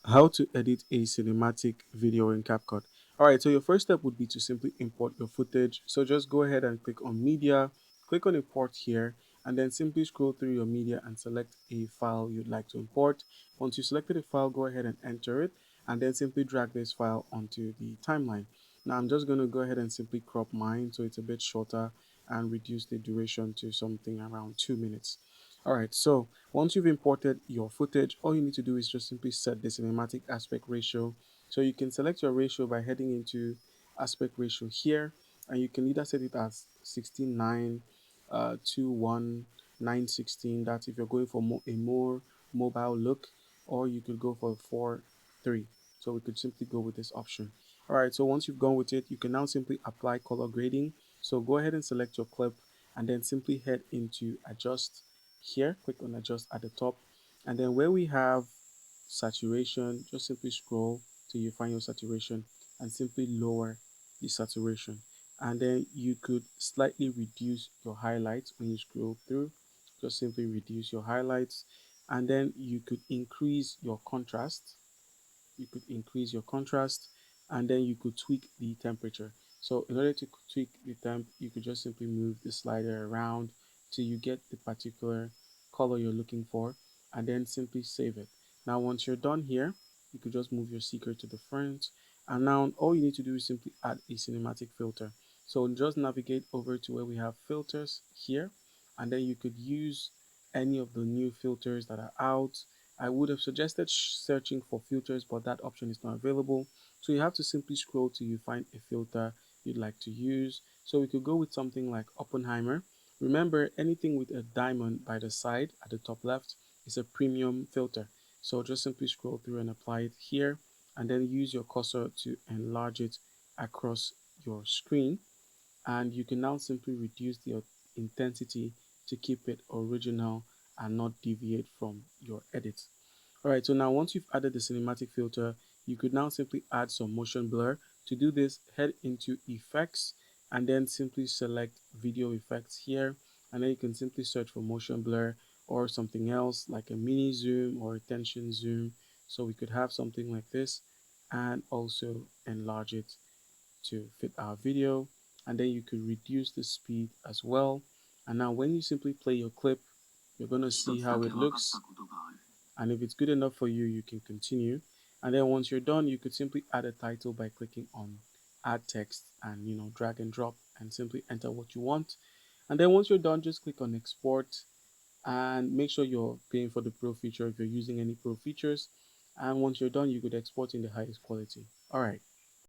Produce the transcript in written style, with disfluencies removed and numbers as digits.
How to edit a cinematic video in CapCut. All right, so your first step would be to simply import your footage. So just go ahead and click on media, click on import here, and then simply scroll through your media and select a file you'd like to import. Once you selected a file, go ahead and enter it, and then simply drag this file onto the timeline. Now I'm just going to go ahead and simply crop mine so it's a bit shorter and reduce the duration to something around 2 minutes. All right, so once you've imported your footage, all you need to do is just simply set the cinematic aspect ratio. So you can select your ratio by heading into aspect ratio here, and you can either set it as 16:9, 2:1, 9:16. That's if you're going for a more mobile look, or you could go for 4:3. So we could simply go with this option. All right, so once you've gone with it, you can now simply apply color grading. So go ahead and select your clip and then simply head into adjust here, click on adjust at the top, and then where we have saturation, just simply scroll till you find your saturation and simply lower the saturation. And then you could slightly reduce your highlights when you scroll through. Just simply reduce your highlights, and then you could increase your contrast. And then you could tweak the temperature. So in order to tweak the temp, you could just simply move the slider around till you get the particular color you're looking for, and then simply save it. Now once you're done here, you could just move your seeker to the front, and now all you need to do is simply add a cinematic filter. So just navigate over to where we have filters here, and then you could use any of the new filters that are out. I would have suggested searching for filters, but that option is not available. So you have to simply scroll till you find a filter you'd like to use. So we could go with something like Oppenheimer. Remember, anything with a diamond by the side at the top left is a premium filter. So just simply scroll through and apply it here, and then use your cursor to enlarge it across your screen. And you can now simply reduce the intensity to keep it original and not deviate from your edit. All right, so now once you've added the cinematic filter, you could now simply add some motion blur. To do this, head into effects and then simply select video effects here, and then you can simply search for motion blur or something else like a mini zoom or a tension zoom. So we could have something like this and also enlarge it to fit our video, and then you could reduce the speed as well. And now when you simply play your clip, you're going to see how it looks, and if it's good enough for you, you can continue. And then once you're done, you could simply add a title by clicking on add text and drag and drop and simply enter what you want. And then once you're done, just click on export and make sure you're paying for the pro feature if you're using any pro features. And once you're done, you could export in the highest quality. All right.